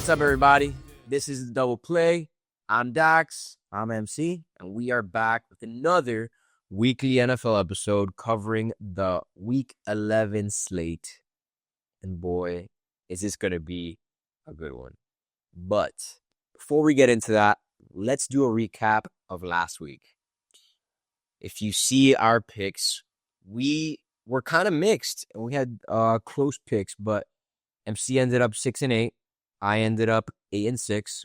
What's up, everybody? This is the Double Play. I'm Dax. I'm MC. And we are back with another weekly NFL episode covering the Week 11 slate. And boy, is this going to be a good one. But before we get into that, let's do a recap of last week. If you see our picks, we were kind of mixed. And we had close picks, but MC ended up 6-8. I ended up 8-6.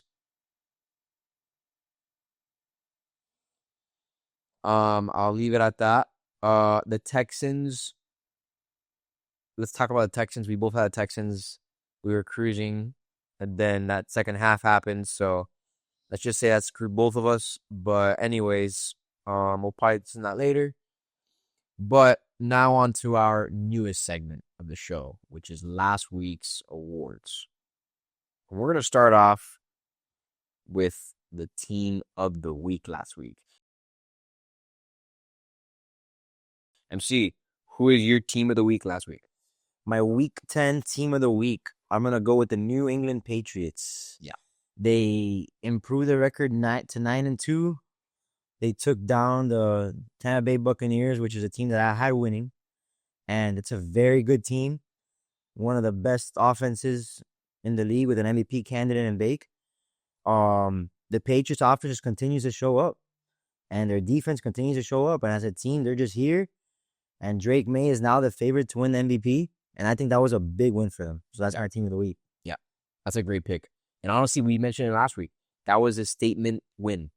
I'll leave it at that. The Texans. Let's talk about the Texans. We both had the Texans. We were cruising, and then that second half happened. So let's just say that screwed both of us. But anyways, we'll probably discuss that later. But now on to our newest segment of the show, which is last week's awards. We're going to start off with the team of the week last week. MC, who is your team of the week last week? My Week 10 team of the week, I'm going to go with the New England Patriots. Yeah. They improved their record to 9-2. They took down the Tampa Bay Buccaneers, which is a team that I had winning. And it's a very good team. One of the best offenses in the league with an MVP candidate in Bake. The Patriots offense just continues to show up. And their defense continues to show up. And as a team, they're just here. And Drake May is now the favorite to win the MVP. And I think that was a big win for them. So that's our team of the week. Yeah, that's a great pick. And honestly, we mentioned it last week. That was a statement win.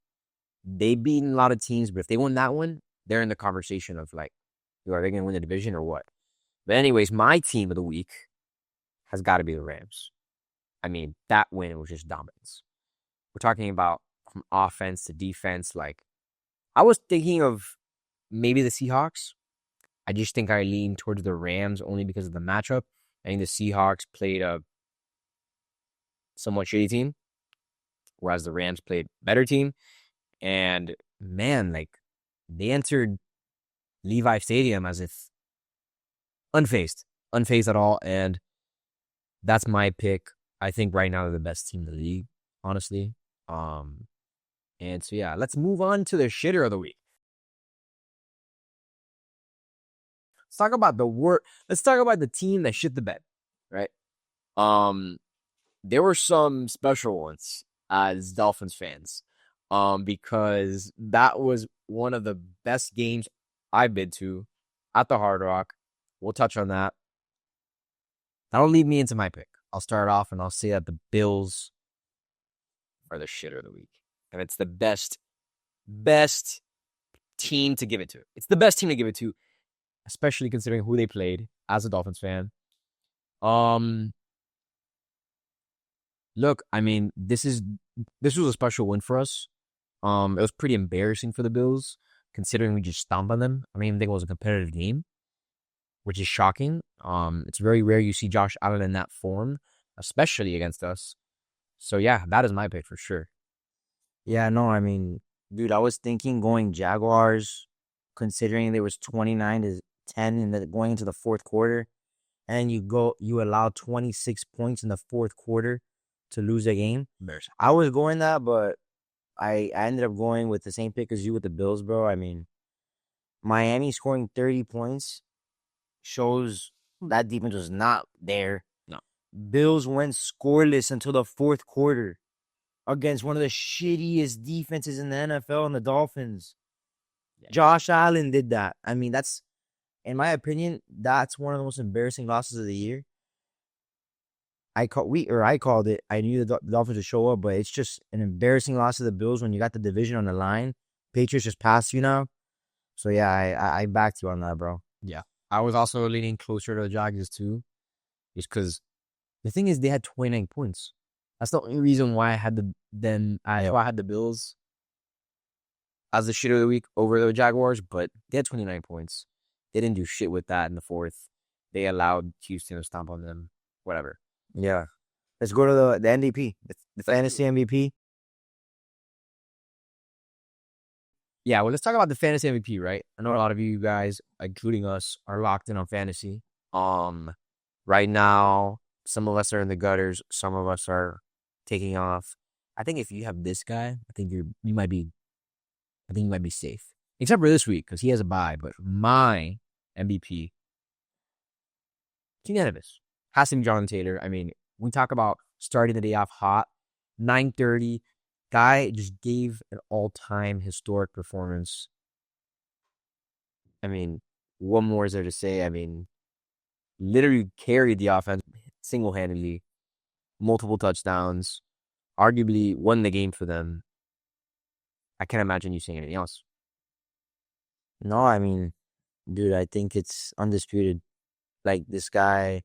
They've beaten a lot of teams, but if they won that one, they're in the conversation of like, are they going to win the division or what? But anyways, my team of the week has got to be the Rams. I mean, that win was just dominance. We're talking about from offense to defense. Like, I was thinking of maybe the Seahawks. I just think I lean towards the Rams only because of the matchup. I think the Seahawks played a somewhat shitty team, whereas the Rams played a better team. And man, like, they entered Levi Stadium as if unfazed at all. And that's my pick. I think right now they're the best team in the league, honestly. And so yeah, let's move on to the shitter of the week. Let's talk about the team that shit the bed, right? There were some special ones as Dolphins fans. Because that was one of the best games I've been to at the Hard Rock. We'll touch on that. That'll lead me into my pick. I'll start off and I'll say that the Bills are the shitter of the week. And it's the best team to give it to. It's the best team to give it to, especially considering who they played as a Dolphins fan. Look, I mean, this was a special win for us. It was pretty embarrassing for the Bills, considering we just stomped on them. I mean, I think it was a competitive game, which is shocking. It's very rare you see Josh Allen in that form, especially against us. So yeah, that is my pick for sure. Yeah, no, I mean, dude, I was thinking going Jaguars, considering there was 29-10 going into the fourth quarter, and you allow 26 points in the fourth quarter to lose a game. Embarrassing. I was going that, but I ended up going with the same pick as you with the Bills, bro. I mean, Miami scoring 30 points shows that defense was not there. No. Bills went scoreless until the fourth quarter against one of the shittiest defenses in the NFL and the Dolphins. Yeah. Josh Allen did that. I mean, that's, in my opinion, that's one of the most embarrassing losses of the year. I called it. I knew the Dolphins would show up, but it's just an embarrassing loss to the Bills when you got the division on the line. Patriots just passed you now. So yeah, I backed you on that, bro. Yeah. I was also leaning closer to the Jaguars too. Just because the thing is they had 29 points. That's the only reason why I had I had the Bills as the shit of the week over the Jaguars, but they had 29 points. They didn't do shit with that in the fourth. They allowed Houston to stomp on them. Whatever. Yeah. Let's go to the MVP, the fantasy MVP. Yeah, well, let's talk about the fantasy MVP, right? I know a lot of you guys, including us, are locked in on fantasy. Right now, some of us are in the gutters. Some of us are taking off. I think if you have this guy, I think you might be safe. Except for this week, because he has a bye. But my MVP, unanimous, has to be Jonathan Taylor. I mean, we talk about starting the day off hot, 9:30. Guy just gave an all-time historic performance. I mean, what more is there to say? I mean, literally carried the offense single-handedly, multiple touchdowns, arguably won the game for them. I can't imagine you saying anything else. No, I mean, dude, I think it's undisputed. Like, this guy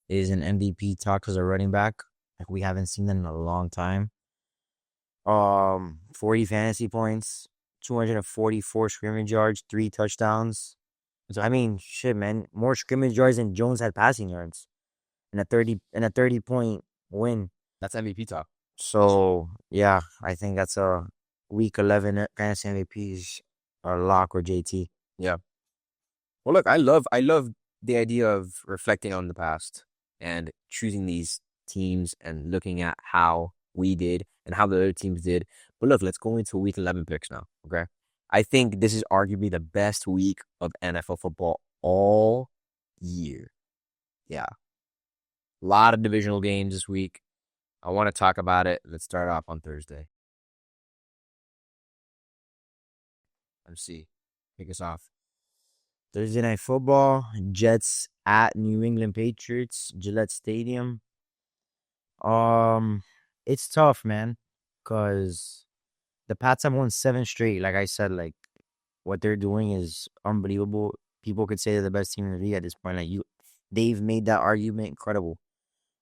is an MVP talk as a running back. Like, we haven't seen that in a long time. 40 fantasy points, 244 scrimmage yards, 3 touchdowns. So I mean, shit, man, more scrimmage yards than Jones had passing yards, in a 30-point win. That's MVP talk. So yeah, I think that's a week 11 fantasy MVPs or lock or JT. Yeah. Well, look, I love the idea of reflecting on the past and choosing these teams and looking at how we did and how the other teams did. But look, let's go into week 11 picks now, okay? I think this is arguably the best week of NFL football all year. Yeah. A lot of divisional games this week. I want to talk about it. Let's start off on Thursday. MC, kick us off. Thursday Night Football, Jets at New England Patriots, Gillette Stadium. It's tough, man, because the Pats have won 7 straight. Like I said, like, what they're doing is unbelievable. People could say they're the best team in the league at this point. Like, they've made that argument incredible.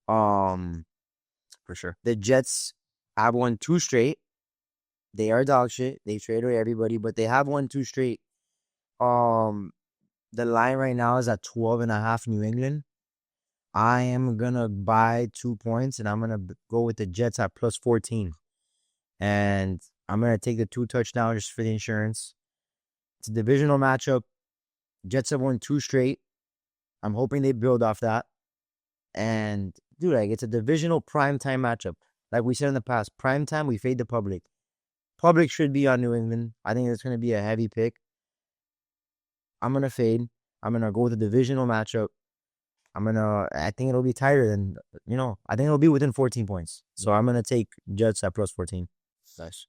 For sure. The Jets have won 2 straight. They are dog shit. They trade away everybody, but they have won 2 straight. The line right now is at 12.5 New England. I am going to buy 2 points, and I'm going to go with the Jets at plus 14. And I'm going to take the 2 touchdowns just for the insurance. It's a divisional matchup. Jets have won 2 straight. I'm hoping they build off that. And, dude, like, it's a divisional primetime matchup. Like we said in the past, primetime, we fade the public. Public should be on New England. I think it's going to be a heavy pick. I'm going to fade. I'm going to go with the divisional matchup. I think it'll be tighter than, I think it'll be within 14 points. So I'm going to take Jets at plus 14. Nice.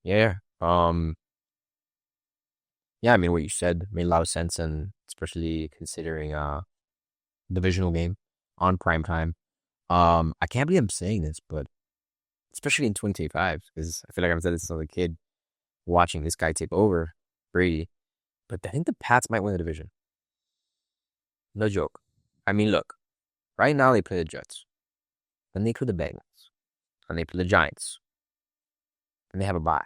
Yeah. Yeah, I mean, what you said made a lot of sense, and especially considering divisional game on prime time. I can't believe I'm saying this, but especially in 2025, because I feel like I've said this as a kid watching this guy take over Brady. But I think the Pats might win the division. No joke. I mean, look, right now they play the Jets. Then they play the Bengals. And they play the Giants. And they have a bye.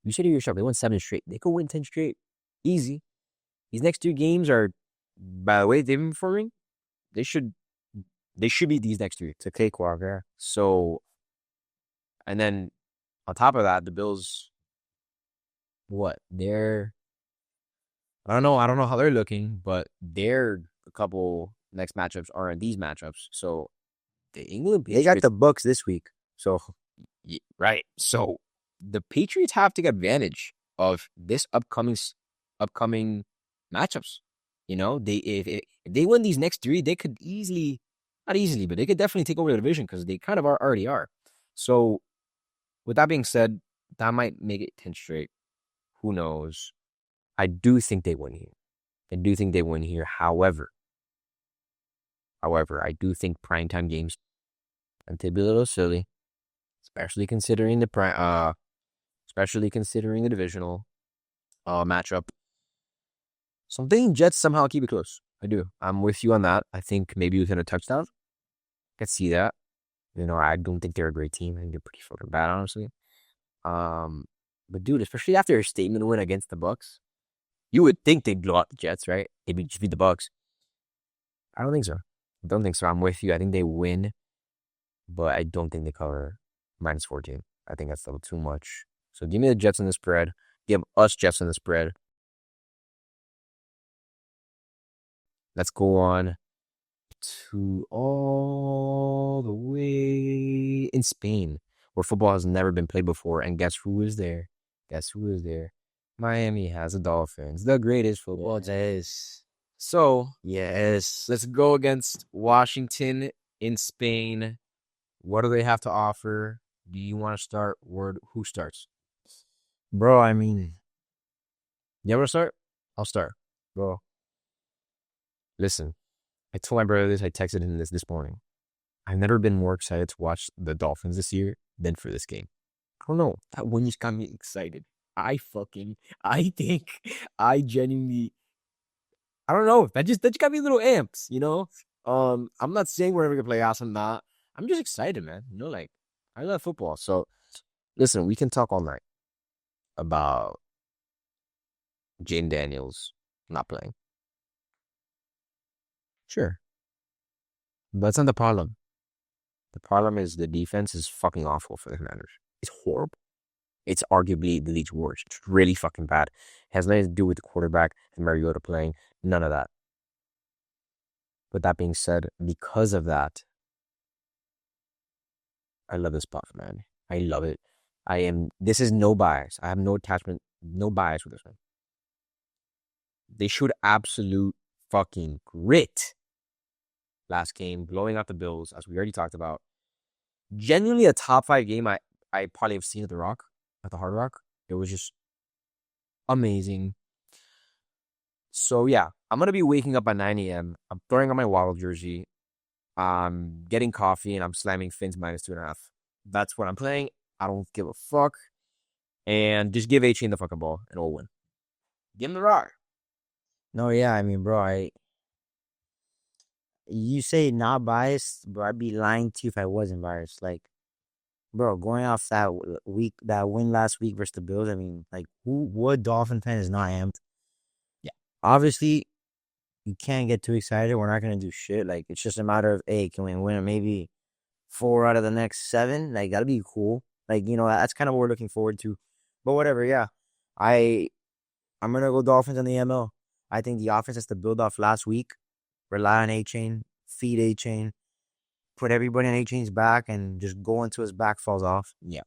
You said to yourself, they won 7 straight. They could win 10 straight. Easy. These next 2 games are, by the way they've been performing, they should beat these next 3. It's a cakewalk, yeah. So, and then on top of that, the Bills, I don't know how they're looking, but a couple next matchups are in these matchups. So the England Patriots, they got the Bucks this week. So right. So the Patriots have to take advantage of this upcoming matchups. If they win these next 3, they could not easily, but they could definitely take over the division because they kind of already are. So with that being said, that might make it 10 straight. Who knows? I do think they win here. However, I do think primetime games tend to be a little silly, especially considering the divisional matchup. So I'm thinking Jets somehow keep it close. I do. I'm with you on that. I think maybe within a touchdown. I could see that. I don't think they're a great team. I think they're pretty fucking bad, honestly. But dude, especially after a statement win against the Bucks, you would think they'd blow out the Jets, right? They'd just beat the Bucks. I don't think so. I'm with you. I think they win, but I don't think they cover minus 14. I think that's a little too much. So give me the Jets in the spread. Give us Jets in the spread. Let's go on to all the way in Spain, where football has never been played before. And guess who is there? Guess who is there? Miami has the Dolphins, the greatest football team. Yes. So Yes. let's go against Washington in Spain. What do they have to offer? Do you want to start? Who starts? Bro, I mean, You want to start? I'll start. bro. Listen, I told my brother this. I texted him this morning. I've never been more excited to watch the Dolphins this year than for this game. I don't know. That one just got me excited. I genuinely, I don't know. That just got me a little amps, you know? I'm not saying we're ever gonna play awesome. Not. I'm just excited, man. You know, like, I love football. So, listen, we can talk all night about Jane Daniels not playing. Sure. But that's not the problem. The problem is the defense is fucking awful for the Commanders. It's horrible. It's arguably the league's worst. It's really fucking bad. It has nothing to do with the quarterback and Mariota playing. None of that. But that being said, because of that, I love this spot, man. I love it. This is no bias. I have no attachment, no bias with this one. They showed absolute fucking grit last game, blowing out the Bills, as we already talked about. Genuinely a top 5 game I probably have seen at the Hard Rock. It was just amazing. So yeah, I'm gonna be waking up at 9 a.m. I'm throwing on my Wild jersey. I'm getting coffee and I'm slamming Fins -2.5. That's what I'm playing. I don't give a fuck. And just give A-Chain the fucking ball and we'll win. Give him the rock. No, yeah, I mean, bro, you say not biased, but I'd be lying to you if I wasn't biased. Like, bro, going off that win last week versus the Bills, I mean, like, what Dolphin fan is not amped? Yeah. Obviously, you can't get too excited. We're not going to do shit. Like, it's just a matter of, hey, can we win maybe 4 out of the next 7? Like, that'd be cool. Like, you know, that's kind of what we're looking forward to. But whatever, yeah. I'm going to go Dolphins in the ML. I think the offense has to build off last week. Rely on A-Chain, feed A-Chain, put everybody on A-Chain's back, and just go until his back falls off. Yeah.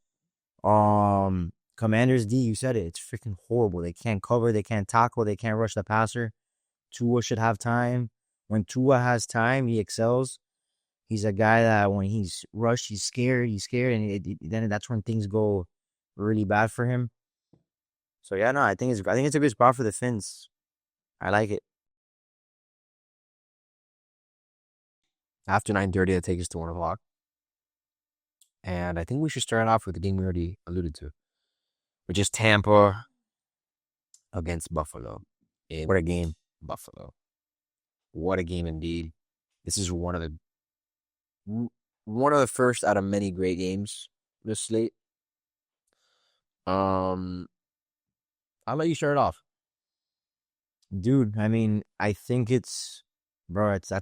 Commanders D, you said it. It's freaking horrible. They can't cover. They can't tackle. They can't rush the passer. Tua should have time. When Tua has time, he excels. He's a guy that when he's rushed, he's scared. And then that's when things go really bad for him. So yeah, no, I think it's a good spot for the Fins. I like it. After 9:30, that takes us to 1 o'clock. And I think we should start off with the game we already alluded to, which is Tampa against Buffalo. What a game. Buffalo. What a game indeed. This is one of the first out of many great games this slate. I'll let you start it off. Dude, I mean, I think that's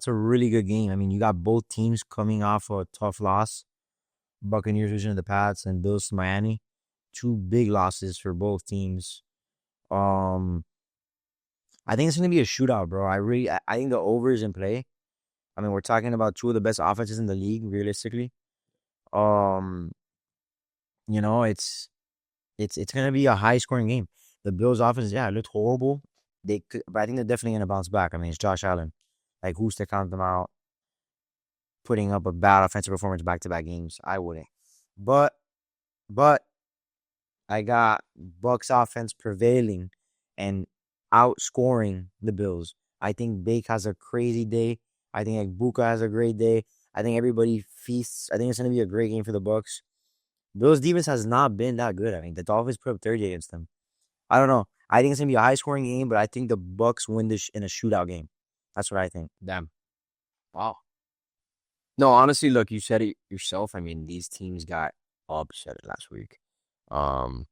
a really good game. I mean, you got both teams coming off a tough loss. Buccaneers losing to the Pats and Bills to Miami. 2 big losses for both teams. I think it's gonna be a shootout, bro. I think the over is in play. I mean, we're talking about 2 of the best offenses in the league, realistically. You know, it's gonna be a high scoring game. The Bills offense, yeah, it looked horrible. But I think they're definitely gonna bounce back. I mean, it's Josh Allen. Like, who's to count them out? Putting up a bad offensive performance back-to-back games. I wouldn't. But I got Bucks offense prevailing and outscoring the Bills. I think Bake has a crazy day. I think Buka has a great day. I think everybody feasts. I think it's going to be a great game for the Bucks. Bills defense has not been that good. I mean, the Dolphins put up 30 against them. I don't know. I think it's going to be a high-scoring game, but I think the Bucks win this in a shootout game. That's what I think. Damn. Wow. No, honestly, look, you said it yourself. I mean, these teams got upset last week. No,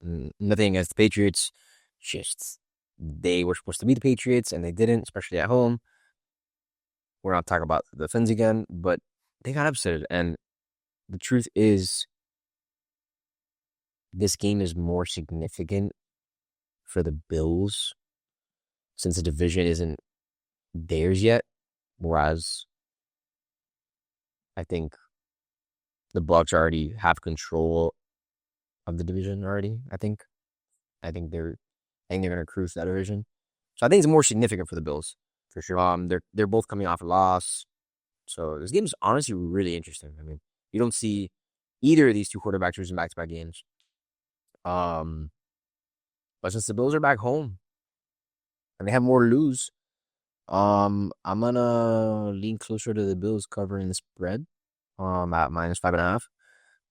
nothing against the Patriots. Just they were supposed to beat the Patriots and they didn't, especially at home. We're not talking about the Fins again, but they got upset. And the truth is, this game is more significant for the Bills since the division isn't theirs yet. Whereas I think the Bucs already have control of the division already. I think they're gonna cruise that division. So I think it's more significant for the Bills for sure. They're both coming off a loss, so this game is honestly really interesting. I mean, you don't see either of these two quarterbacks losing back-to-back games. But since the Bills are back home and they have more to lose, I'm gonna lean closer to the Bills covering the spread. At -5.5.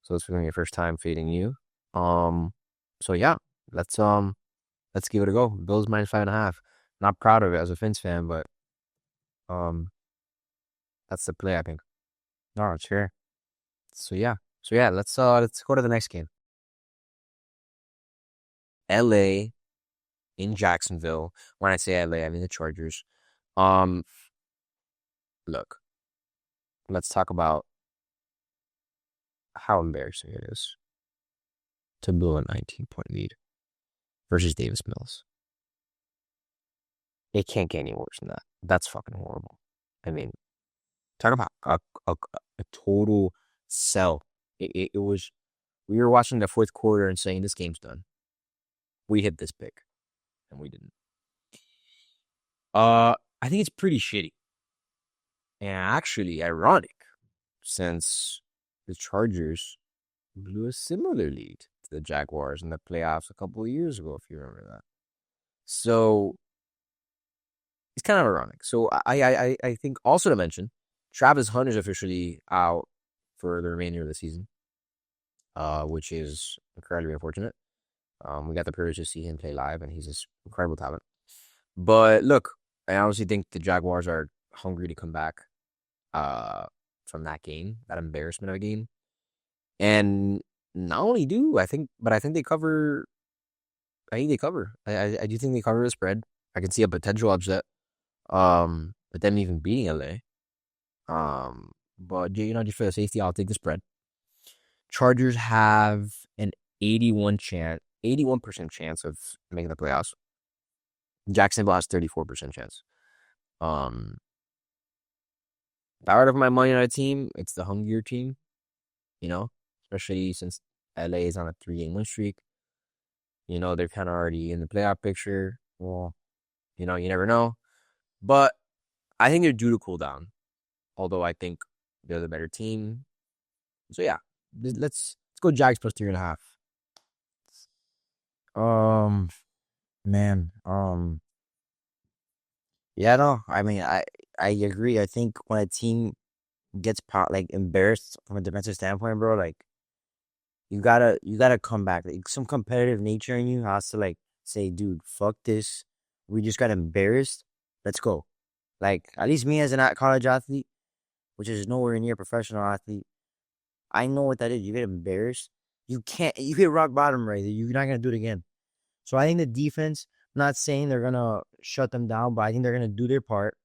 So it's gonna be your first time fading you. So yeah, let's give it a go. Bills -5.5. Not proud of it as a Fins fan, but um, that's the play I think. No, sure. So yeah, let's go to the next game. LA in Jacksonville. When I say LA, I mean the Chargers. Look, let's talk about how embarrassing it is to blow a 19-point lead versus Davis Mills. It can't get any worse than that. That's fucking horrible. I mean, talk about a total sell. It was, we were watching the fourth quarter and saying, this game's done. We hit this pick, and we didn't. I think it's pretty shitty. And actually ironic, since the Chargers blew a similar lead to the Jaguars in the playoffs a couple of years ago, if you remember that. So it's kind of ironic. So I think also to mention, Travis Hunter's officially out for the remainder of the season, which is incredibly unfortunate. We got the privilege to see him play live, and he's this incredible talent. But look, I honestly think the Jaguars are hungry to come back from that game, that embarrassment of a game. And not only but I think they cover. I think they cover. I do think they cover the spread. I can see a potential upset. But them even beating LA. But just for the safety, I'll take the spread. Chargers have an 81% chance of making the playoffs. Jacksonville has 34% chance. If I were to put my money on a team, it's the hungrier team. Especially since LA is on a 3-game win streak. They're kind of already in the playoff picture. Well, you never know. But I think they're due to cool down. Although I think they're the better team. So yeah, let's go Jags plus 3.5. Man. Yeah, no. I mean, I agree. I think when a team gets embarrassed from a defensive standpoint, bro, like you gotta come back. Like, some competitive nature in you has to say, dude, fuck this. We just got embarrassed. Let's go. Like, at least me as an college athlete, which is nowhere near a professional athlete, I know what that is. You get embarrassed. You hit rock bottom right there. You're not going to do it again. So I think the defense, I'm not saying they're going to shut them down, but I think they're going to do their part.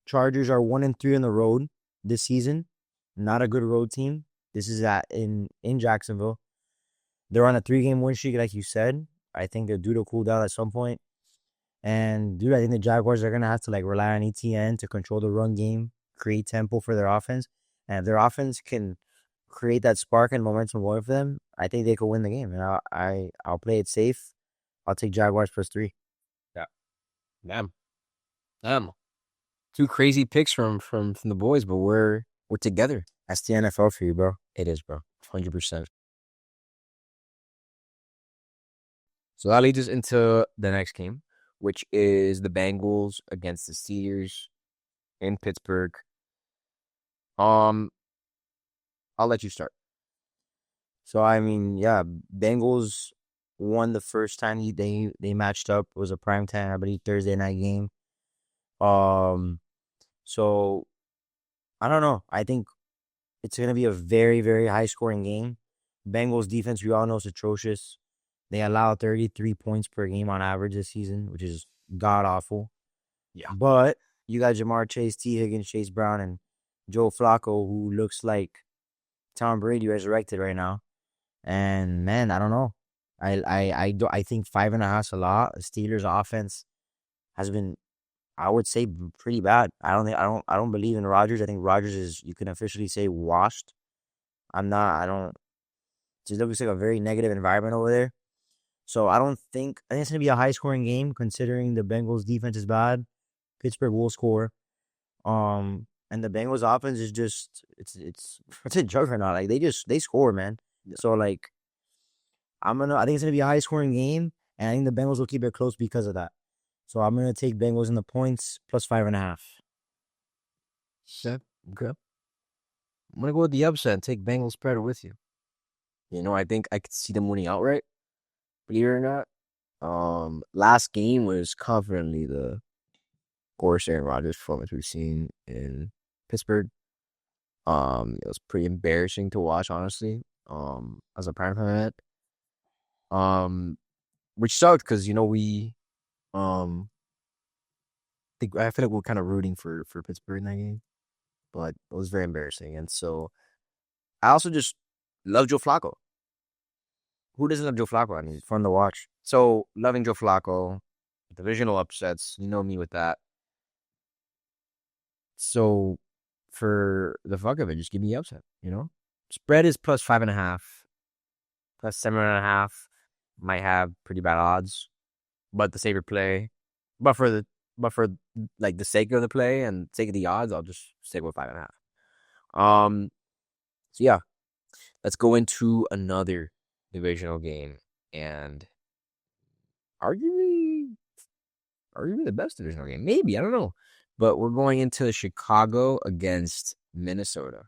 Chargers are 1-3 on the road this season. Not a good road team. This is in Jacksonville. They're on a 3-game win streak, like you said. I think they're due to cool down at some point. And, dude, I think the Jaguars are going to have to rely on ETN to control the run game, create tempo for their offense. And if their offense can create that spark and momentum going for them, I think they could win the game. And I'll play it safe. I'll take Jaguars plus 3. Yeah. Damn. Two crazy picks from the boys, but we're together. That's the NFL for you, bro. It is, bro. 100%. So that leads us into the next game, which is the Bengals against the Steelers in Pittsburgh. I'll let you start. So I mean, yeah, Bengals won the first time they matched up. It was a primetime, I believe, Thursday night game. So I don't know. I think it's gonna be a very, very high scoring game. Bengals defense, we all know, is atrocious. They allow 33 points per game on average this season, which is god awful. Yeah. But you got Jamar Chase, T. Higgins, Chase Brown, and Joe Flacco, who looks like Tom Brady resurrected right now. And man, I don't know. I think 5.5 is a lot. The Steelers offense has been I would say pretty bad. I don't believe in Rodgers. I think Rodgers is, you can officially say, washed. I don't, it just looks like a very negative environment over there. So I think it's going to be a high scoring game considering the Bengals defense is bad. Pittsburgh will score. And the Bengals offense is just, it's a juggernaut. Like they score, man. So like, I think it's going to be a high scoring game. And I think the Bengals will keep it close because of that. So I'm going to take Bengals in the points plus 5.5. Okay. I'm gonna go with the upset and take Bengals spread with you. I think I could see them winning outright. Believe it or not. Last game was confidently the worst Aaron Rodgers performance we've seen in Pittsburgh. It was pretty embarrassing to watch, honestly. As a prime fan, which sucked because we I feel like we're kind of rooting for Pittsburgh in that game, but it was very embarrassing. And so I also just love Joe Flacco. Who doesn't love Joe Flacco? I mean, It's fun to watch. so loving Joe Flacco, divisional upsets, you know me with that. So for the fuck of it, just give me the upset. Spread is plus 5.5, plus 7.5. Might have pretty bad odds, but the safer play. But for like the sake of the play and sake of the odds, I'll just stick with 5.5. So yeah, let's go into another divisional game and arguably the best divisional game. Maybe, I don't know. But we're going into Chicago against Minnesota.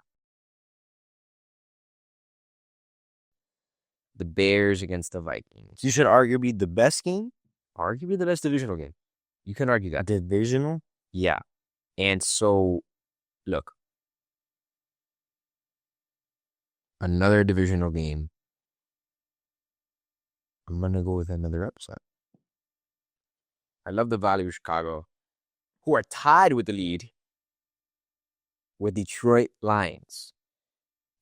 The Bears against the Vikings. You should arguably the best game. Arguably the best divisional game. You can argue that. Divisional? Yeah. And so, look. Another divisional game. I'm going to go with another upset. I love the Valley of Chicago, who are tied with the lead with Detroit Lions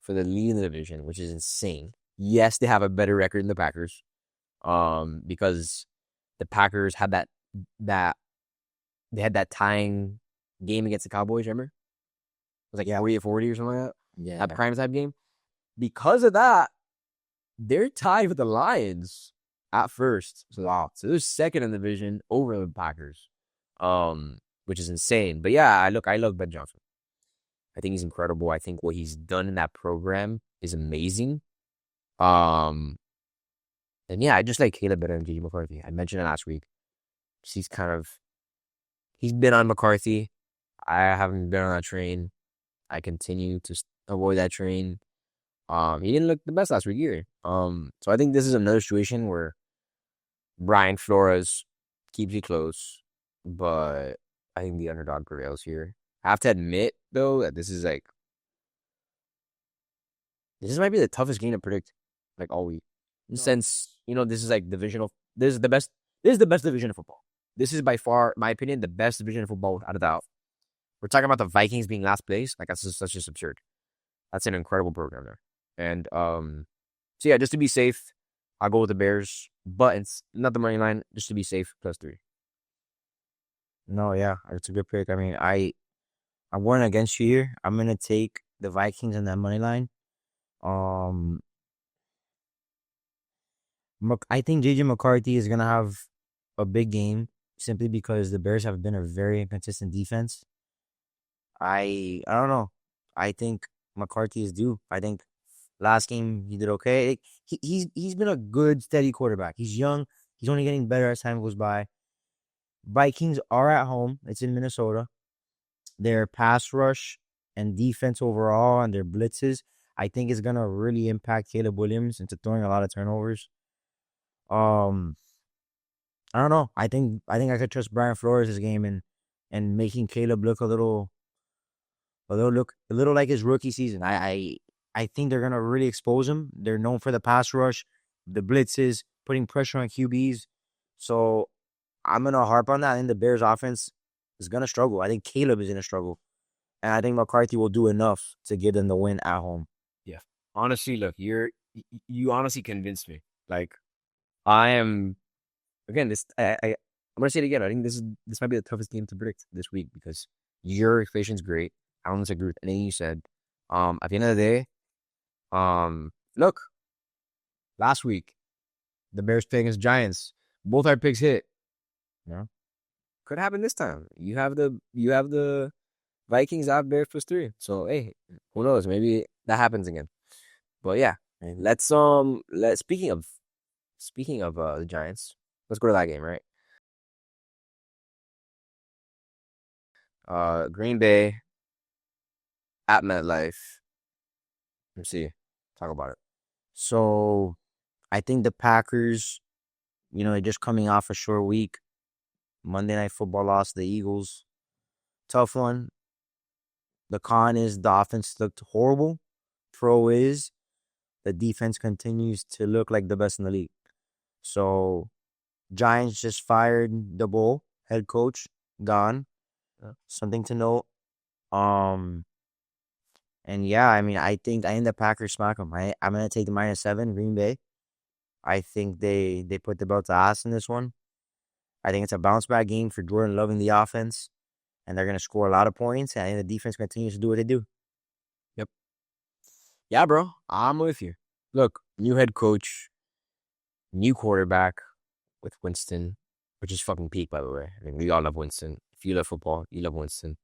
for the lead in the division, which is insane. Yes, they have a better record than the Packers, because the Packers had that they had that tying game against the Cowboys. Remember, it was like 40-40 or something like that. Yeah. That prime time game. Because of that, they're tied with the Lions at first. So they're second in the division over the Packers, which is insane. But yeah, I love Ben Johnson. I think he's incredible. I think what he's done in that program is amazing. And yeah, I just like Caleb better than J.J. McCarthy. I mentioned it last week. He's been on McCarthy. I haven't been on that train. I continue to avoid that train. He didn't look the best last week either. So I think this is another situation where Brian Flores keeps you close, but I think the underdog prevails here. I have to admit though that this might be the toughest game to predict, like all week. Since this is like divisional. This is the best division of football. This is by far, in my opinion, the best division of football without a doubt. We're talking about the Vikings being last place. Like that's just absurd. That's an incredible program there. And so yeah, just to be safe, I'll go with the Bears, but it's not the money line. Just to be safe, +3. No, yeah, it's a good pick. I mean, I'm going against you here. I'm gonna take the Vikings in that money line. I think J.J. McCarthy is gonna have a big game simply because the Bears have been a very inconsistent defense. I don't know. I think McCarthy is due. I think last game he did okay. He's been a good, steady quarterback. He's young. He's only getting better as time goes by. Vikings are at home. It's in Minnesota. Their pass rush and defense overall and their blitzes, I think is gonna really impact Caleb Williams into throwing a lot of turnovers. I don't know. I think I could trust Brian Flores this game and making Caleb look a little like his rookie season. I think they're gonna really expose him. They're known for the pass rush, the blitzes, putting pressure on QBs. So I'm gonna harp on that. I think the Bears offense is gonna struggle. I think Caleb is gonna struggle. And I think McCarthy will do enough to get them the win at home. Yeah. Honestly, look, you honestly convinced me. Like, I am again. I'm I'm gonna say it again. I think this might be the toughest game to predict this week because your equation's great. I don't disagree with anything you said. At the end of the day, look, last week the Bears playing against Giants, both our picks hit. Yeah. Could happen this time. You have the Vikings, I have Bears +3. So hey, who knows? Maybe that happens again. But yeah, let's speaking of the Giants, let's go to that game, right? Green Bay at MetLife. Let's see. Talk about it. So I think the Packers, they're just coming off a short week. Monday Night Football lost to the Eagles. Tough one. The con is the offense looked horrible. Pro is the defense continues to look like the best in the league. So Giants just fired the Bull head coach, gone. Something to note. And yeah, I mean, I think the Packers smack them. I'm gonna take the -7 Green Bay. I think they put the belt to ass in this one. I think it's a bounce back game for Jordan loving the offense, and they're gonna score a lot of points. And I think the defense continues to do what they do. Yep. Yeah, bro, I'm with you. Look, new head coach, new quarterback with Winston, which is fucking peak, by the way. I mean, we all love Winston. If you love football, you love Winston.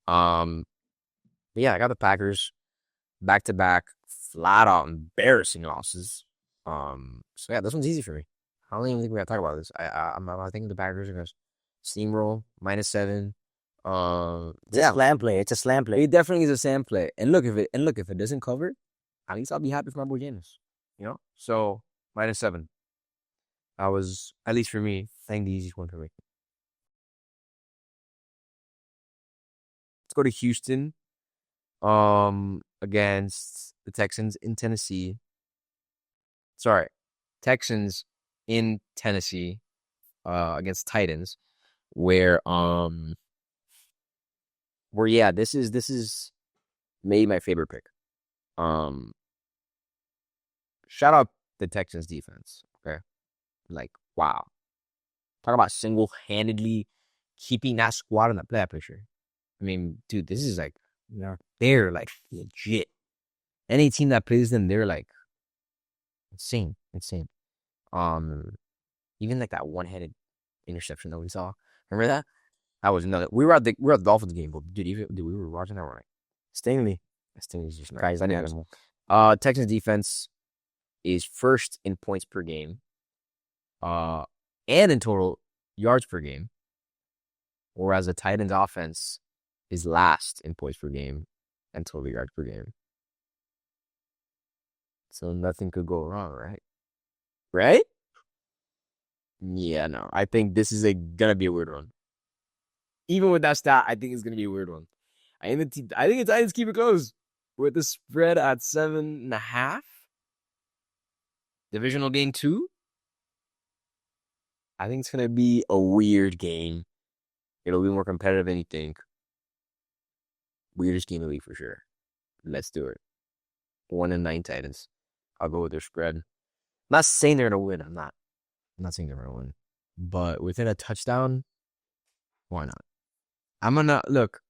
But yeah, I got the Packers back-to-back, flat-out embarrassing losses. So yeah, this one's easy for me. I don't even think we gotta talk about this. I think the Packers are gonna steamroll -7. It's a slam play. It's a slam play. It definitely is a slam play. And look, if it doesn't cover, at least I'll be happy for my boy Jameis. So -7. That was, at least for me, I think the easiest one for me. Let's go to Houston. Against the Texans in Tennessee. Sorry, Texans in Tennessee. Against Titans, where yeah, this is maybe my favorite pick. Shout out the Texans defense. Okay, like wow, talk about single-handedly keeping that squad in the playoff picture. I mean, dude, this is like, they're like legit. Any team that plays them, they're like insane. Even like that one-headed interception that we saw. Remember that? That was another. We were at the Dolphins game, but dude, we were watching that one. Like, Stingley's just crazy. Texans defense is first in points per game, and in total yards per game, whereas the Titans offense is last in points per game and total yards per game. So nothing could go wrong, right? Right? Yeah, no. I think this is gonna be a weird one. Even with that stat, I think it's gonna be a weird one. I think the Titans keep it close with the spread at 7.5. Divisional game 2. I think it's gonna be a weird game. It'll be more competitive than you think. Weirdest game of the week for sure. Let's do it. 1-9 Titans. I'll go with their spread. I'm not saying they're gonna win. I'm not saying they're gonna win. But within a touchdown, why not? I'm gonna look.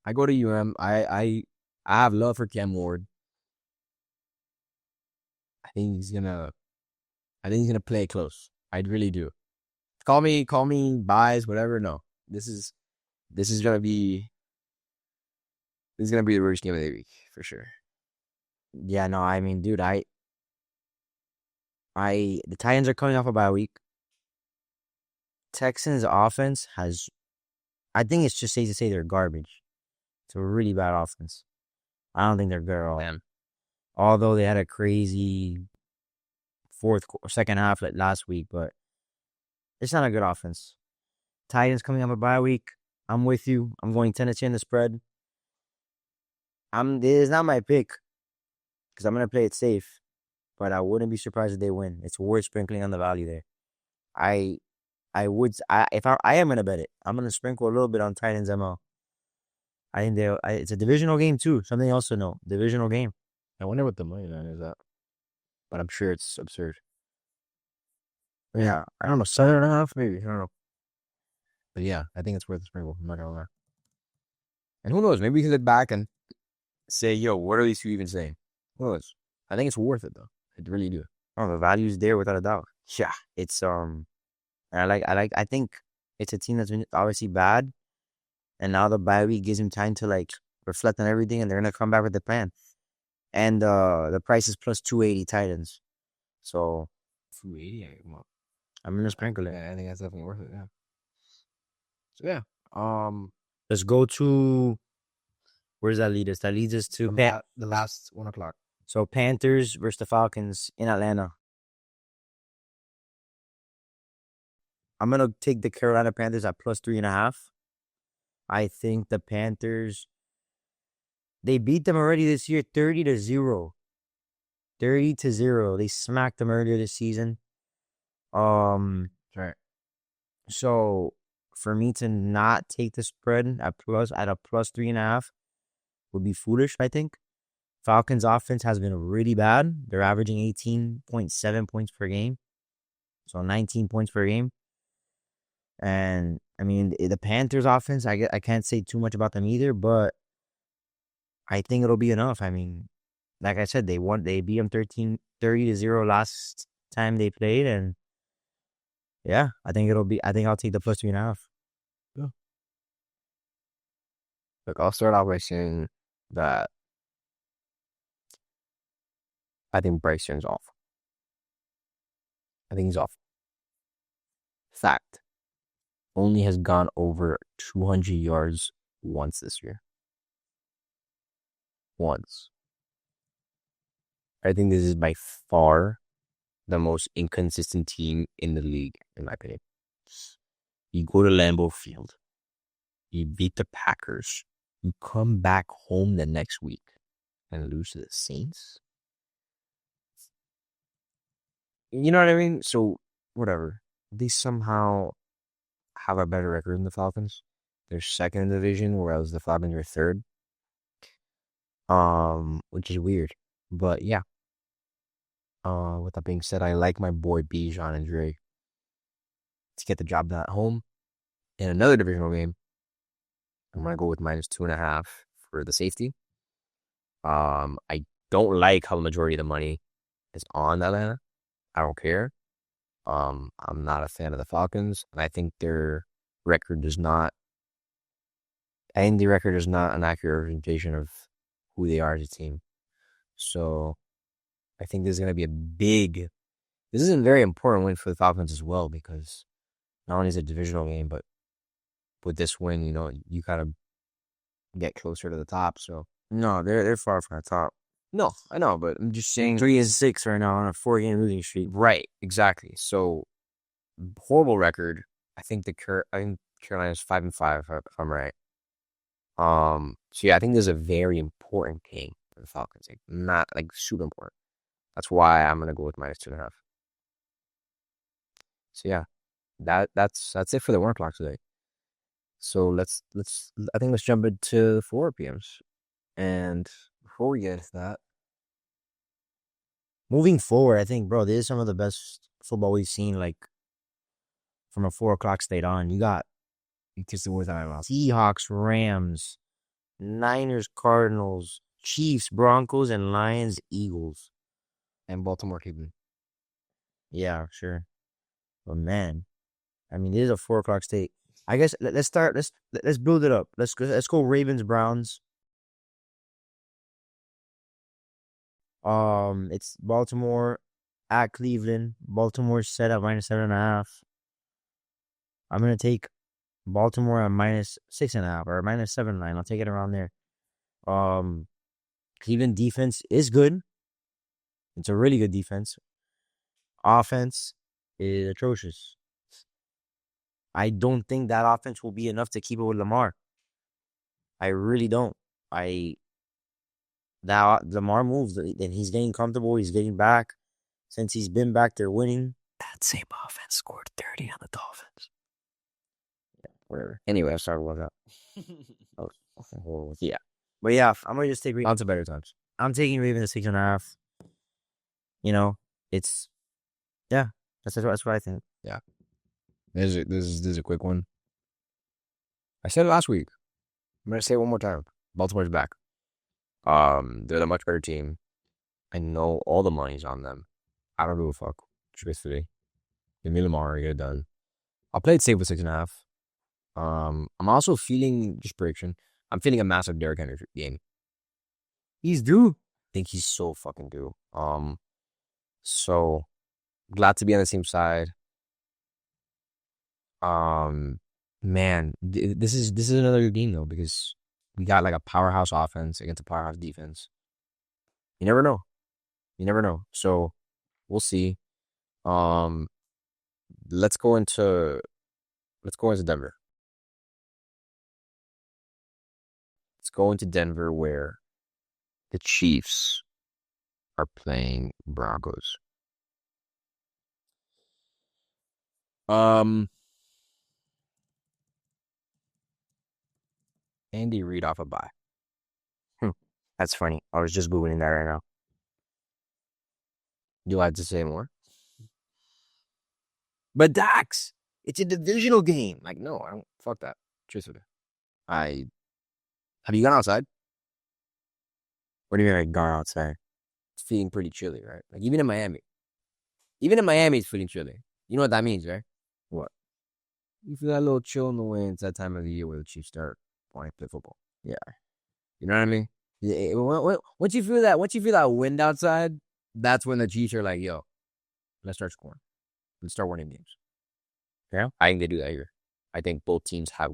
I go to I have love for Cam Ward. I think he's gonna play close. I really do. Call me biased, whatever. No, this is gonna be the worst game of the week for sure. Yeah, no, I mean, dude, the Titans are coming off a bye week. Texans offense I think it's just safe to say they're garbage. It's a really bad offense. I don't think they're good at all. Man. Although they had a crazy second half like last week, but it's not a good offense. Titans coming off a bye week. I'm with you. I'm going Tennessee in the spread. This is not my pick because I'm gonna play it safe, but I wouldn't be surprised if they win. It's worth sprinkling on the value there. I am gonna bet it. I'm gonna sprinkle a little bit on Titans ML. I think it's a divisional game too. Something else to know. Divisional game. I wonder what the money line is at. But I'm sure it's absurd. Yeah, I don't know, 7.5 maybe. I don't know. But yeah, I think it's worth the sprinkle. I'm not gonna lie. And who knows? Maybe we can look back and say, "Yo, what are these two even saying?" Who knows? I think it's worth it though. I really do. Oh, the value's there without a doubt. Yeah. It's I think it's a team that's been obviously bad, and now the bye week gives him time to like reflect on everything, and they're gonna come back with the plan. And the price is plus 280 Titans. So 280. I'm gonna sprinkle it. Yeah, I think that's definitely worth it. Yeah. So yeah. Let's go to where does that lead us? That leads us to The last 1 o'clock. So Panthers versus the Falcons in Atlanta. I'm gonna take the Carolina Panthers at plus 3.5. I think the Panthers, they beat them already this year 30-0. 30-0. They smacked them earlier this season. Right. So for me to not take the spread at a plus 3.5 would be foolish, I think. Falcons offense has been really bad. They're averaging 18.7 points per game. So 19 points per game. And I mean, the Panthers offense, I can't say too much about them either, but I think it'll be enough. I mean, like I said, they beat them 30-0 last time they played, and yeah, I think I'll take the plus 3.5. Yeah. Look, I'll start off by saying that I think Bryce Young's off. I think he's off. Fact. Only has gone over 200 yards once this year. Once. I think this is by far the most inconsistent team in the league, in my opinion. You go to Lambeau Field. You beat the Packers. You come back home the next week and lose to the Saints. You know what I mean? So, whatever. They somehow have a better record than the Falcons. They're second in the division, whereas the Falcons are third. Which is weird. But yeah. With that being said, I like my boy Bijan and Dre to get the job done at home. In another divisional game, I'm gonna go with minus 2.5 for the safety. I don't like how the majority of the money is on Atlanta. I don't care. I'm not a fan of the Falcons, and I think their record is not. I think the record is not an accurate representation of who they are as a team. So, I think this is gonna be a big. This is a very important win for the Falcons as well, because not only is it a divisional game, but with this win, you kind of get closer to the top. So No, they're far from the top. no, I know, but I'm just saying 3-6 right now on a 4-game losing streak. right, exactly. So horrible record. I think Carolina's 5-5 if I'm right. So yeah, I think this is a very important game for the Falcons. Like, not like super important. That's why I'm gonna go with minus 2.5. So yeah, that's it for the 1 o'clock today. So let's jump into 4 p.m.s. And before we get into that, Moving forward, I think, bro, this is some of the best football we've seen, like, from a 4 o'clock state on. You got kiss the words out of my mouth. Seahawks, Rams, Niners, Cardinals, Chiefs, Broncos, and Lions, Eagles. And Baltimore keeping. Yeah, sure. But man, I mean, this is a 4 o'clock state. I guess let's start. Let's build it up. Let's go Ravens, Browns. It's Baltimore at Cleveland. Baltimore set at minus 7.5. I'm gonna take Baltimore at minus 6.5 or minus 7.9. I'll take it around there. Cleveland defense is good. It's a really good defense. Offense is atrocious. I don't think that offense will be enough to keep it with Lamar. I really don't. That Lamar moves, then he's getting comfortable. He's getting back. Since he's been back, they're winning. That same offense scored 30 on the Dolphins. Yeah, whatever. Anyway, I'm sorry about that. Oh, yeah. But yeah, I'm gonna just take On to better times. I'm taking Ravens at 6.5. It's that's what I think. Yeah. This is a quick one. I said it last week. I'm gonna say it one more time. Baltimore's back. They're the much better team. I know all the money's on them. I don't give a fuck, truthfully. Give me Lamar, get it done. I'll play it safe with 6.5. I'm also feeling just prediction. I'm feeling a massive Derrick Henry game. He's due. I think he's so fucking due. So glad to be on the same side. Man, this is another good game though, because we got like a powerhouse offense against a powerhouse defense. You never know. So we'll see. Let's go into Denver. Let's go into Denver where the Chiefs are playing Broncos. Andy Reid off a bye. That's funny. I was just Googling that right now. You like to say more? But Dax, it's a divisional game. Like, no, I don't. Fuck that. Truthfully. Have you gone outside? What do you mean like gone outside? It's feeling pretty chilly, right? Like even in Miami, it's feeling chilly. You know what that means, right? What? You feel that little chill in the wind. It's that time of the year where the Chiefs start wanting to play football. Yeah. You know what I mean? Yeah, once you feel that wind outside, that's when the Chiefs are like, yo, let's start scoring. Let's start winning games. Yeah? I think they do that here. I think both teams have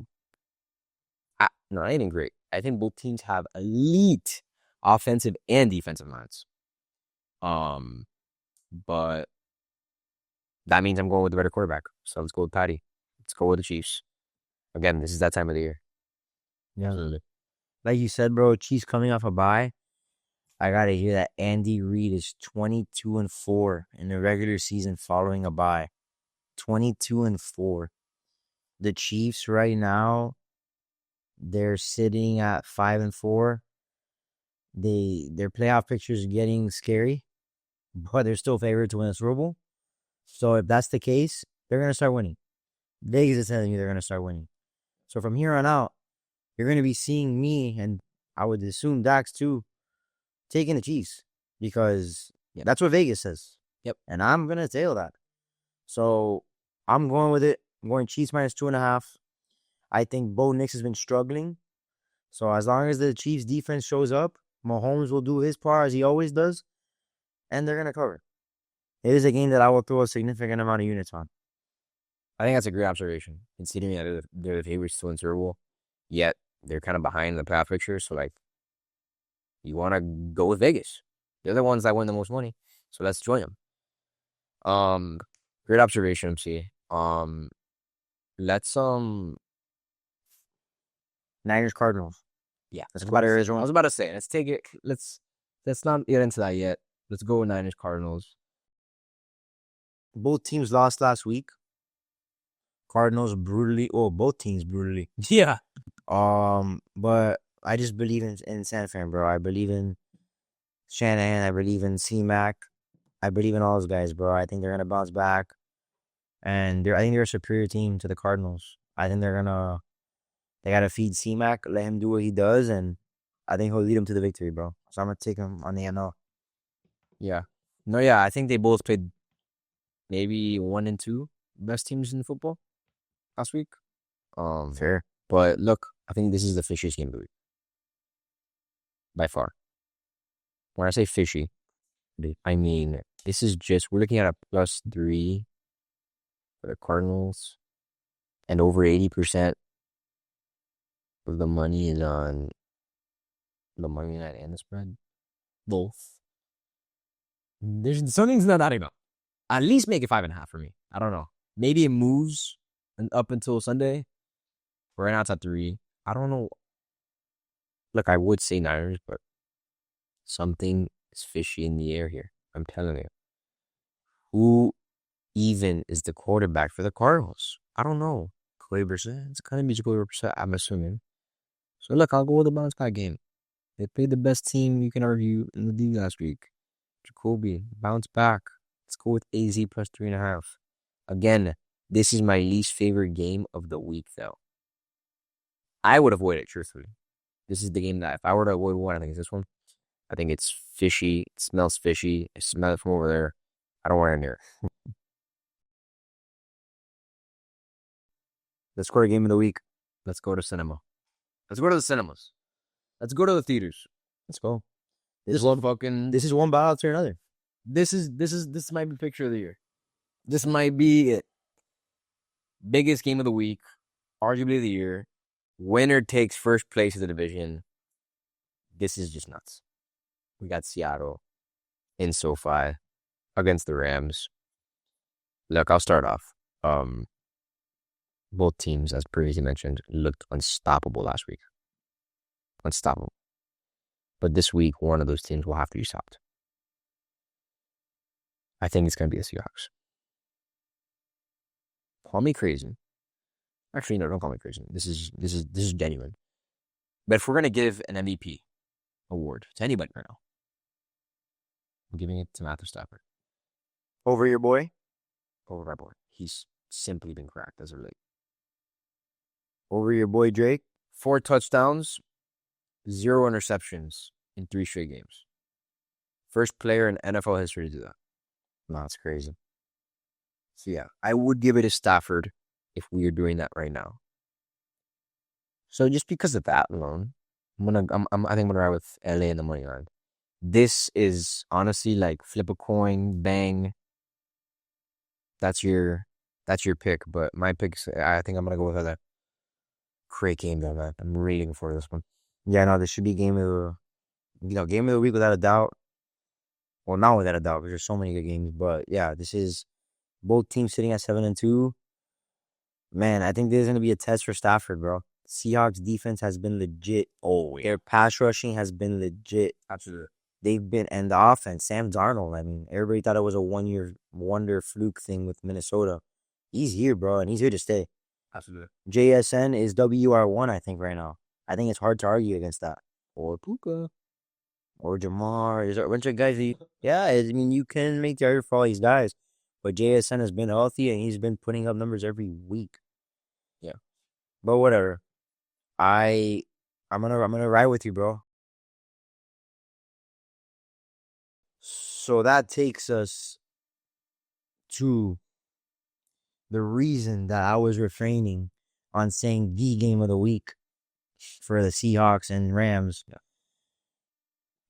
not even great. I think both teams have elite offensive and defensive lines. But that means I'm going with the better quarterback. So let's go with Patty. Let's go with the Chiefs. Again, this is that time of the year. Yeah. Absolutely. Like you said, bro, Chiefs coming off a bye. I gotta hear that Andy Reid is 22-4 in the regular season following a bye. 22-4. The Chiefs right now, they're sitting at 5-4. Their playoff picture is getting scary, but they're still favored to win the Super Bowl. So if that's the case, they're gonna start winning. Vegas is telling you they're gonna start winning. So from here on out, you're gonna be seeing me, and I would assume Dax too, taking the Chiefs because that's what Vegas says. Yep. And I'm gonna tail that. So I'm going with it. I'm going Chiefs minus 2.5. I think Bo Nix has been struggling. So as long as the Chiefs defense shows up, Mahomes will do his part as he always does, and they're gonna cover. It is a game that I will throw a significant amount of units on. I think that's a great observation, considering that they're the favorites to win Super Bowl, yet they're kind of behind the playoff picture. So, like, you want to go with Vegas. They're the ones that win the most money, so let's join them. Great observation, MC. Let's Niners Cardinals. Yeah, let's go. I was about to say, let's take it. Let's not get into that yet. Let's go with Niners Cardinals. Both teams lost last week. Cardinals brutally. Oh, both teams brutally. Yeah. But I just believe in San Fran, bro. I believe in Shanahan. I believe in C-Mac. I believe in all those guys, bro. I think they're gonna bounce back, and I think they're a superior team to the Cardinals. I think they gotta feed C-Mac, let him do what he does, and I think he'll lead them to the victory, bro. So I'm gonna take him on the NL. Yeah. No, yeah. I think they both played maybe 1 and 2 best teams in football last week. Fair. But look, I think this is the fishiest game of the week. By far. When I say fishy, I mean, this is we're looking at a +3 for the Cardinals, and over 80% of the money is on the money line and the spread. Both. Something's not adding up. At least make it 5.5 for me. I don't know. Maybe it moves up until Sunday. Right now it's at 3. I don't know. Look, I would say Niners, but something is fishy in the air here. I'm telling you. Who even is the quarterback for the Cardinals? I don't know. Jacoby Brissett. It's kind of musical Brissett, I'm assuming. So look, I'll go with the bounce back game. They played the best team you can argue in the league last week. Jacoby, bounce back. Let's go with AZ +3.5. Again, this is my least favorite game of the week, though. I would avoid it, truthfully. This is the game that if I were to avoid one, I think it's this one. I think it's fishy. It smells fishy. I smell it from over there. I don't want it near it. Let's go to game of the week. Let's go to cinema. Let's go to the cinemas. Let's go to the theaters. Let's go. This is one battle after another. This might be picture of the year. This might be it. Biggest game of the week, arguably the year. Winner takes first place of the division. This is just nuts. We got Seattle in SoFi against the Rams. Look, I'll start off. Both teams, as previously mentioned, looked unstoppable last week. Unstoppable. But this week, one of those teams will have to be stopped. I think it's going to be the Seahawks. Call me crazy. Actually, no, don't call me crazy. This is genuine. But if we're going to give an MVP award to anybody right now, I'm giving it to Matthew Stafford. Over your boy? Over my boy. He's simply been cracked as of late. Over your boy Drake? 4 touchdowns, 0 interceptions in 3 straight games. First player in NFL history to do that. No, that's crazy. So yeah, I would give it to Stafford if we are doing that right now. So just because of that alone, I think I'm gonna ride with LA in the money line. This is honestly like flip a coin, bang. That's your pick, but my picks, I think I'm gonna go with that. Great game though, man. I'm really looking forward to this one. Yeah, no, this should be game of the week without a doubt. Well, not without a doubt, because there's so many good games. But yeah, this is both teams sitting at 7-2. Man, I think this is gonna be a test for Stafford, bro. Seahawks defense has been legit. Oh, yeah. Their pass rushing has been legit. Absolutely. And the offense, Sam Darnold. I mean, everybody thought it was a 1-year wonder fluke thing with Minnesota. He's here, bro, and he's here to stay. Absolutely. JSN is WR1, I think, right now. I think it's hard to argue against that. Or Puka. Or Jamar. There's a bunch of guys. I mean, you can make the argument for all these guys. But JSN has been healthy, and he's been putting up numbers every week. Yeah. But whatever. I'm gonna ride with you, bro. So that takes us to the reason that I was refraining on saying the game of the week for the Seahawks and Rams. Yeah.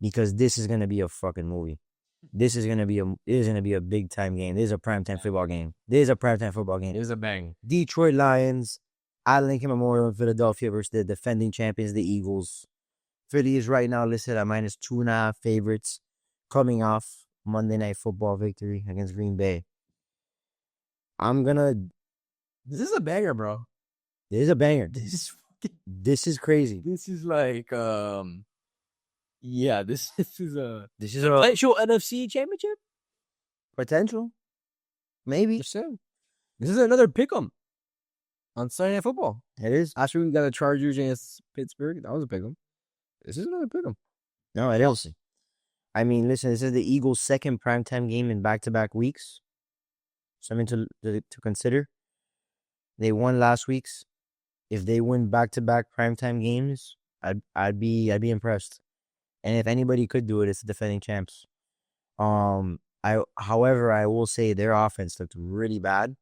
Because this is gonna be a fucking movie. This is gonna be a big time game. This is a primetime football game. This is a primetime football game. It was a bang. Detroit Lions at Lincoln Memorial in Philadelphia versus the defending champions, the Eagles. Philly is right now listed at -2.5 favorites, coming off Monday Night Football victory against Green Bay. This is a banger, bro. This is a banger. This is crazy. This is like, yeah, this is a potential NFC championship? potential. Maybe. This is another pick'em on Sunday Night Football. It is. After we got the Chargers against Pittsburgh, that was a pick'em. This is another pick'em. No, it is. I mean, listen, this is the Eagles' second primetime game in back-to-back weeks. Something to consider. They won last week's. If they win back-to-back primetime games, I'd be impressed. And if anybody could do it, it's the defending champs. However, I will say their offense looked really bad.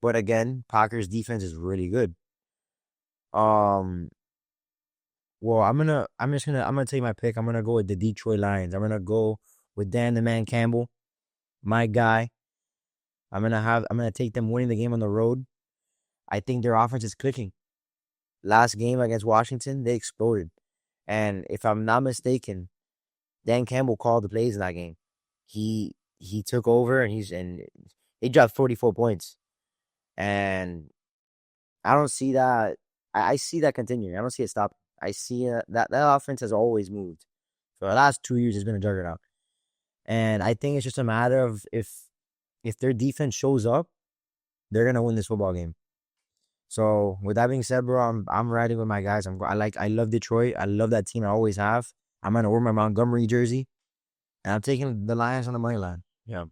But again, Packers defense is really good. Well, I'm gonna tell you my pick. I'm gonna go with the Detroit Lions. I'm gonna go with Dan the Man Campbell, my guy. I'm gonna take them winning the game on the road. I think their offense is clicking. Last game against Washington, they exploded. And if I'm not mistaken, Dan Campbell called the plays in that game. He took over and they dropped 44 points. And I don't see that. I see that continuing. I don't see it stopping. I see that offense has always moved. For the last 2 years, it's been a juggernaut. And I think it's just a matter of if their defense shows up, they're gonna win this football game. So with that being said, bro, I'm riding with my guys. I love Detroit. I love that team. I always have. I'm gonna wear my Montgomery jersey, and I'm taking the Lions on the money line. Yeah.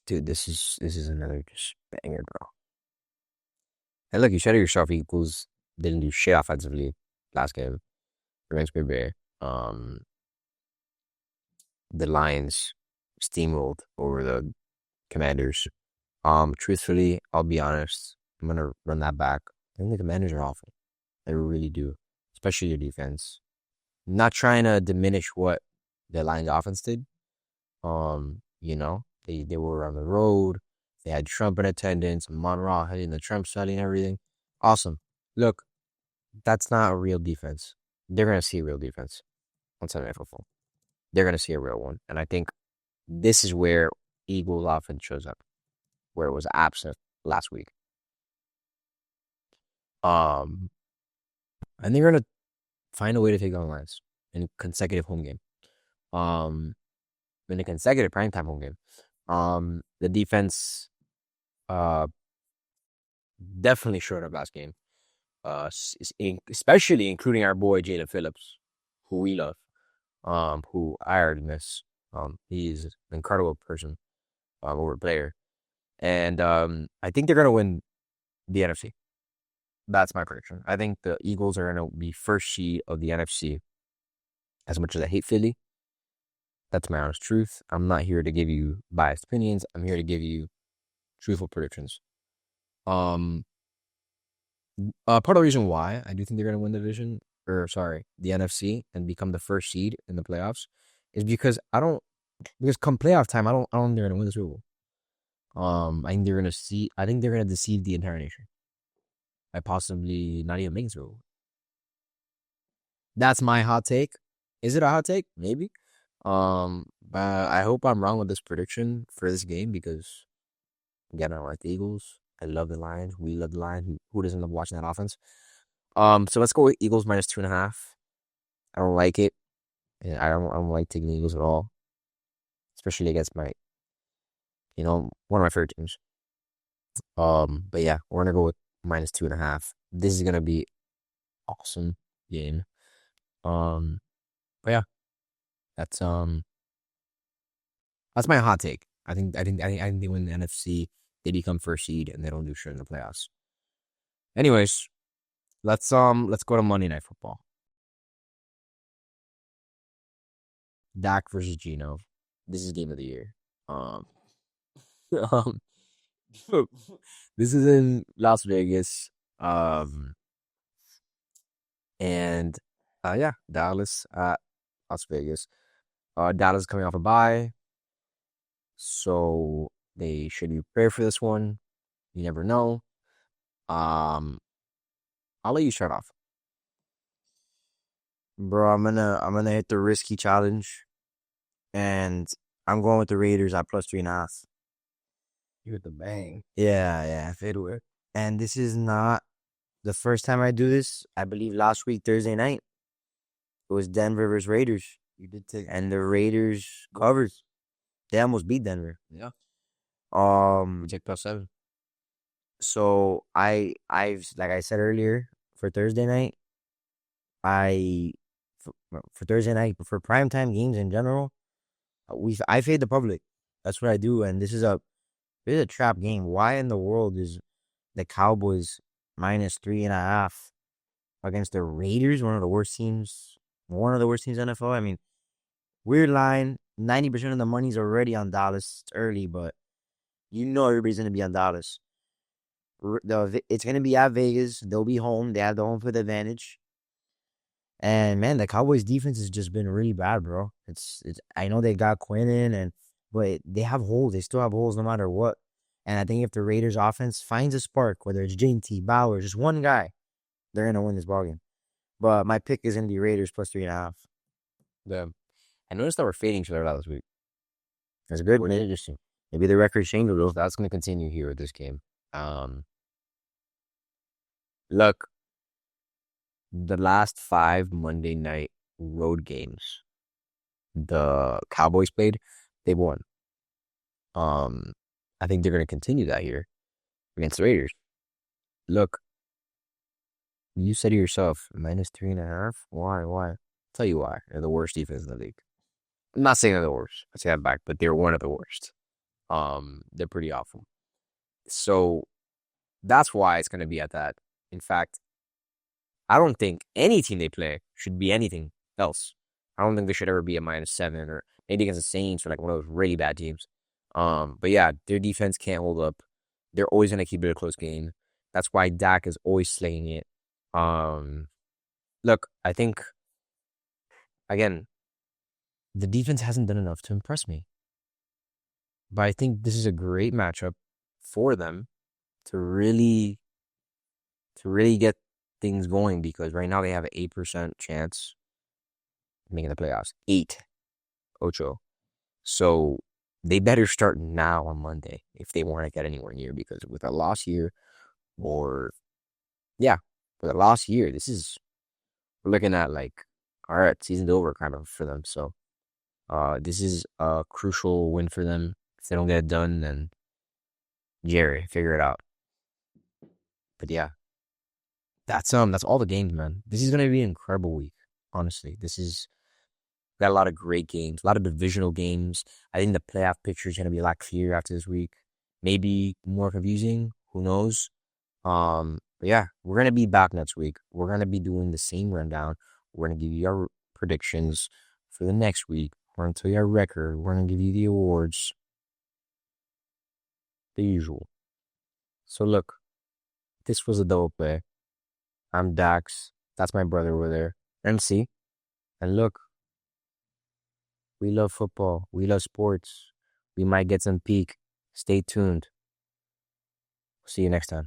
Dude, this is another just banger, bro. And look, you said it yourself. Eagles didn't do shit offensively last game against Green Bay. The Lions steamrolled over the Commanders. Truthfully, I'll be honest. I'm gonna run that back. I think the Commanders are awful. They really do, especially your defense. Not trying to diminish what the Lions offense did. They were on the road. They had Trump in attendance, Monroe hitting the Trump study and everything. Awesome. Look, that's not a real defense. They're gonna see a real defense on Sunday Night Football. They're gonna see a real one, and I think this is where Eagles offense shows up, where it was absent last week. And they're gonna find a way to take down the Lions in consecutive home game. In a consecutive primetime home game. The defense definitely showed up last game. Especially including our boy Jalen Phillips, who we love. Who I already miss. He's an incredible person, over player. And I think they're gonna win the NFC. That's my prediction. I think the Eagles are gonna be first seed of the NFC. As much as I hate Philly, that's my honest truth. I'm not here to give you biased opinions. I'm here to give you truthful predictions. Part of the reason why I do think they're gonna win the NFC and become the first seed in the playoffs is because because come playoff time, I don't think they're gonna win the Super Bowl. I think they're gonna deceive the entire nation by possibly not even making Super Bowl. That's my hot take. Is it a hot take? Maybe. But I hope I'm wrong with this prediction for this game because again, I like the Eagles. I love the Lions. We love the Lions. Who doesn't love watching that offense? So let's go with Eagles minus 2.5. I don't like it. And I don't like taking the Eagles at all. Especially against one of my favorite teams. But yeah, we're gonna go with minus 2.5. This is gonna be awesome game. But yeah, that's my hot take. I think they win the NFC. They become first seed and they don't do shit in the playoffs. Anyways, let's go to Monday Night Football. Dak versus Geno. This is game of the year. This is in Las Vegas. And yeah, Dallas at Las Vegas. Dallas is coming off a bye, so they should be prepared for this one. You never know. I'll let you start off. Bro, I'm gonna hit the risky challenge, and I'm going with the Raiders at plus 3.5. You hit the bang. Yeah, fadeaway. And this is not the first time I do this. I believe last week Thursday night it was Denver versus Raiders. You did take, and the Raiders covered. They almost beat Denver. Yeah. You take +7. So I've like I said earlier for Thursday night, for Thursday night for primetime games in general, I fade the public. That's what I do, and this is a trap game. Why in the world is the Cowboys minus 3.5 against the Raiders, one of the worst teams in NFL? I mean, weird line. 90% of the money's already on Dallas. It's early, but everybody's gonna be on Dallas. It's gonna be at Vegas. They'll be home. They have the home field advantage. And man, the Cowboys defense has just been really bad, bro. It's I know they got Quinn in, but they have holes. They still have holes no matter what. And I think if the Raiders offense finds a spark, whether it's JT, Bauer, just one guy, they're gonna win this ballgame. But my pick is gonna be Raiders plus 3.5. I noticed that we're fading each other last week. That's good. Pretty interesting. Maybe the record changed a little. That's gonna continue here with this game. Look, the last 5 Monday night road games the Cowboys played, they won. I think they're going to continue that here against the Raiders. Look, you said to yourself, minus 3.5? Why? I'll tell you why. They're the worst defense in the league. I'm not saying they're the worst. I say that back, but they're one of the worst. They're pretty awful. So That's why it's going to be at that. In fact, I don't think any team they play should be anything else. I don't think they should ever be a -7 or maybe against the Saints or like one of those really bad teams. But yeah, their defense can't hold up. They're always going to keep it a close game. That's why Dak is always slaying it. Look, I think, again, the defense hasn't done enough to impress me. But I think this is a great matchup for them to really get things going, because right now they have an 8% chance of making the playoffs. 8. Ocho. So they better start now on Monday if they want to get anywhere near, because with a loss here, or yeah, with a loss here, we're looking at like, all right, season's over kind of for them. So this is a crucial win for them. If they don't get it done, then Jerry, figure it out. But yeah, that's all the games, man. This is gonna be an incredible week. Honestly, got a lot of great games, a lot of divisional games. I think the playoff picture is gonna be a lot clearer after this week. Maybe more confusing. Who knows? But yeah, we're gonna be back next week. We're gonna be doing the same rundown. We're gonna give you our predictions for the next week. We're gonna tell you our record. We're gonna give you the awards. The usual. So look, this was a double play. I'm Dax. That's my brother over there, MC. And look, we love football. We love sports. We might get some peak. Stay tuned. See you next time.